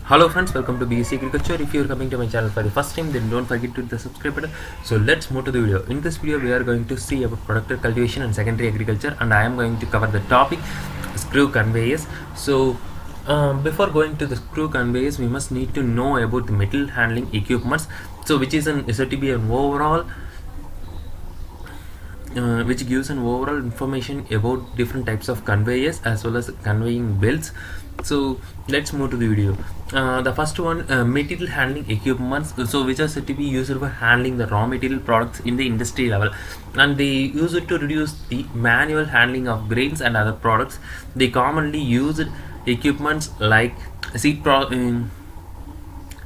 Hello friends, welcome to BSc Agriculture. If you are coming to my channel for the first time, then don't forget to hit the subscribe button. So let's move to the video. In this video, we are going to see about productive cultivation and secondary agriculture, and I am going to cover the topic screw conveyors. So before going to the screw conveyors, we must need to know about the metal handling equipments. So which is said to be an overall which gives an overall information about different types of conveyors as well as conveying belts. So let's move to the video. The first one, material handling equipments, so which are said to be used for handling the raw material products in the industry level, and they use it to reduce the manual handling of grains and other products. They commonly use equipments like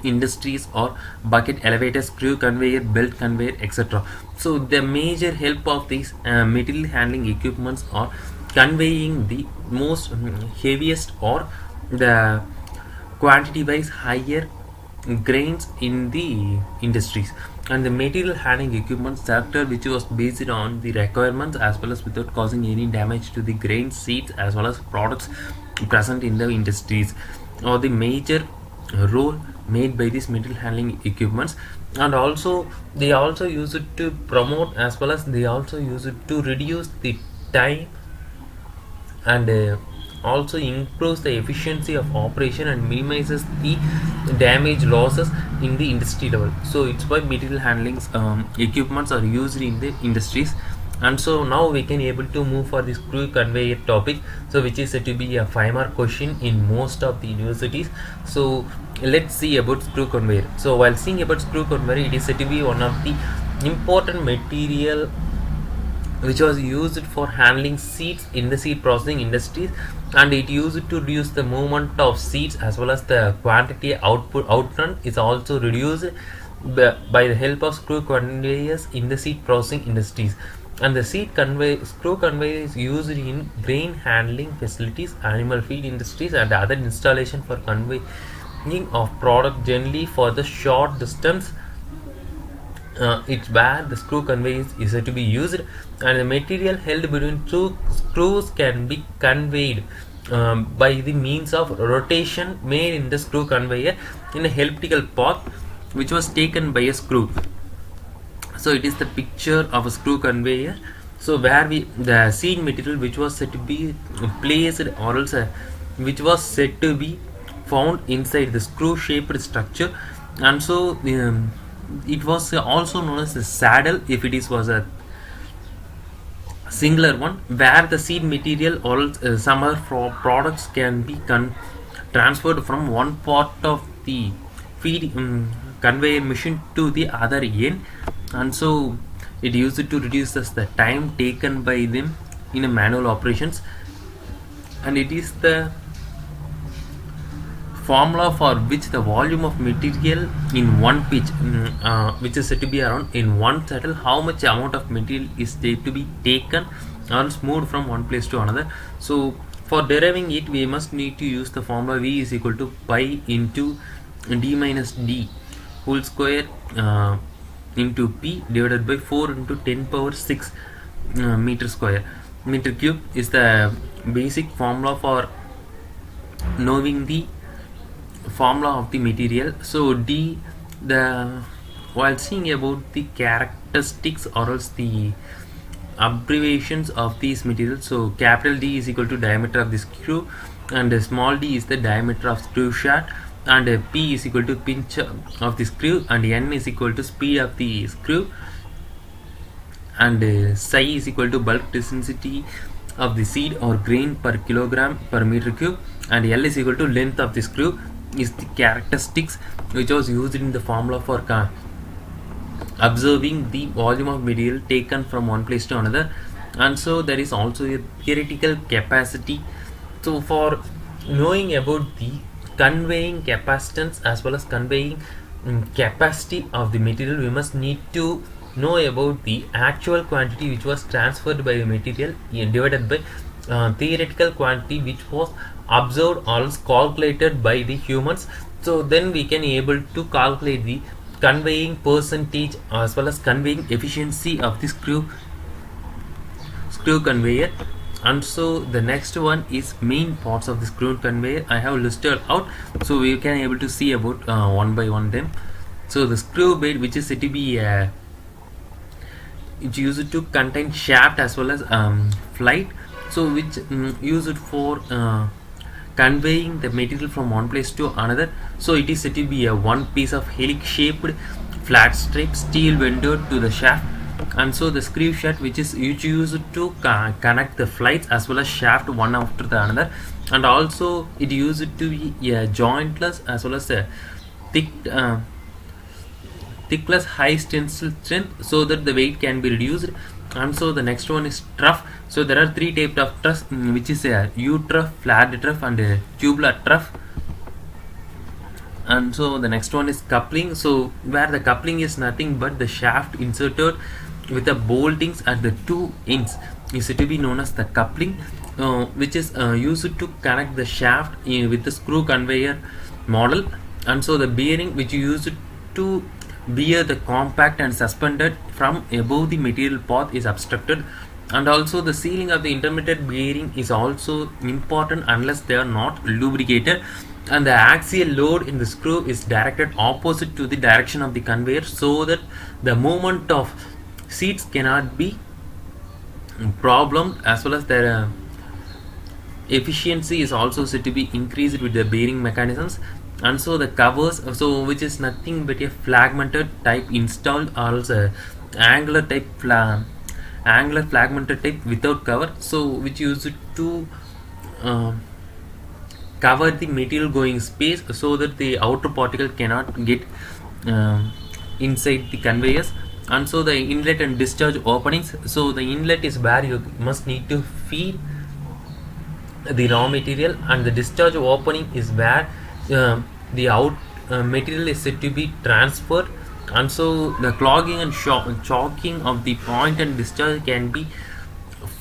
industries or bucket elevator, screw conveyor, belt conveyor, etc. So the major help of these material handling equipments are conveying the most heaviest or the quantity wise higher grains in the industries, and the material handling equipment sector which was based on the requirements as well as without causing any damage to the grain, seeds as well as products present in the industries, or the major role made by these material handling equipments. And also they also use it to promote as well as they also use it to reduce the time and also improves the efficiency of operation and minimizes the damage losses in the industry level. So it's why material handling equipments are used in the industries. And so now we can able to move for the screw conveyor topic, so which is said to be a 5-mark question in most of the universities. So let's see about screw conveyor. So while seeing about screw conveyor, it is said to be one of the important material which was used for handling seeds in the seed processing industries, and it used to reduce the movement of seeds as well as the quantity outrun is also reduced by the help of screw conveyors in the seed processing industries. And the screw conveyor is used in grain handling facilities, animal feed industries, and other installation for conveying of product generally for the short distance. It's where the screw conveyor is said to be used, and the material held between two screws can be conveyed by the means of rotation made in the screw conveyor in a elliptical path which was taken by a screw. So it is the picture of a screw conveyor. So where the seed material which was said to be placed or else which was said to be found inside the screw shaped structure, and so it was also known as the saddle if it was a singular one, where the seed material or some other products can be transferred from one part of the feed conveyor machine to the other end. And so it used to reduce the time taken by them in a manual operations, and it is the formula for which the volume of material in one pitch which is said to be around in one saddle, how much amount of material is said to be taken or moved from one place to another. So for deriving it, we must need to use the formula V is equal to pi into d minus d whole square into P divided by 4 into 10 power 6 meter cube is the basic formula for knowing the formula of the material. So D, while seeing about the characteristics or else the abbreviations of these materials, so capital D is equal to diameter of the screw, and small d is the diameter of screw shaft, and P is equal to pinch of the screw, and N is equal to speed of the screw, and psi is equal to bulk density of the seed or grain per kilogram per meter cube, and L is equal to length of the screw is the characteristics which was used in the formula for observing the volume of material taken from one place to another. And so there is also a theoretical capacity. So for knowing about the conveying capacitance as well as conveying capacity of the material, we must need to know about the actual quantity which was transferred by the material divided by theoretical quantity which was observed or calculated by the humans. So then we can able to calculate the conveying percentage as well as conveying efficiency of the screw conveyor. And so the next one is main parts of the screw conveyor. I have listed out, so we can able to see about one by one them. So the screw bed, which is said to be it's used to contain shaft as well as flight, so which use it for conveying the material from one place to another. So it is said to be a one piece of helix shaped flat strip steel welded to the shaft. And so the screw shaft, which is used to connect the flights as well as shaft one after the another, and also it used to be jointless as well as a thick thick plus high tensile strength, so that the weight can be reduced. And so the next one is trough. So there are three types of troughs, which is a U trough, flat trough, and a tubular trough. And so the next one is coupling. So where the coupling is nothing but the shaft inserted with the boltings at the two ends is to be known as the coupling, which is used to connect the shaft with the screw conveyor model. And so the bearing, which used to bear the compact and suspended from above the material path, is obstructed. And also the sealing of the intermediate bearing is also important unless they are not lubricated. And the axial load in the screw is directed opposite to the direction of the conveyor, so that the movement of seats cannot be problem, as well as their efficiency is also said to be increased with the bearing mechanisms. And so the covers, so which is nothing but a fragmented type installed, or else angular type angular fragmented type without cover, so which used to cover the material going space, so that the outer particle cannot get inside the conveyors. And so the inlet and discharge openings, so the inlet is where you must need to feed the raw material, and the discharge opening is where the out material is said to be transferred. And so the clogging and choking of the point and discharge can be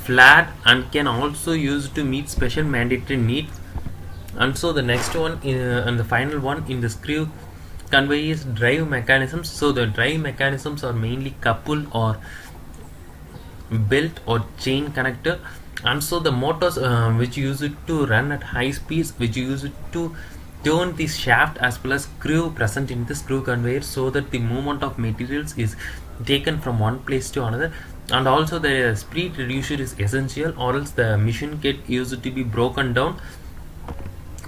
flat and can also used to meet special mandatory needs. And so the next one and the final one in the screw conveyor is drive mechanisms. So the drive mechanisms are mainly couple or belt or chain connector. And so the motors which use it to run at high speeds, which use it to turn the shaft as well as screw present in the screw conveyor, so that the movement of materials is taken from one place to another. And also the speed reducer is essential, or else the machine get used to be broken down.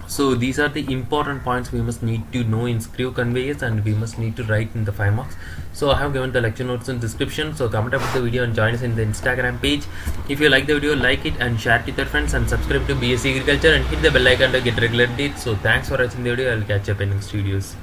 So these are the important points we must need to know in screw conveyors, and we must need to write in the 5 marks. So I have given the lecture notes in description, so comment about the video and join us in the Instagram page. If you like the video, like it and share it with your friends, and subscribe to BSc Agriculture and hit the bell icon to get regular updates. So thanks for watching the video. I'll catch up in next videos.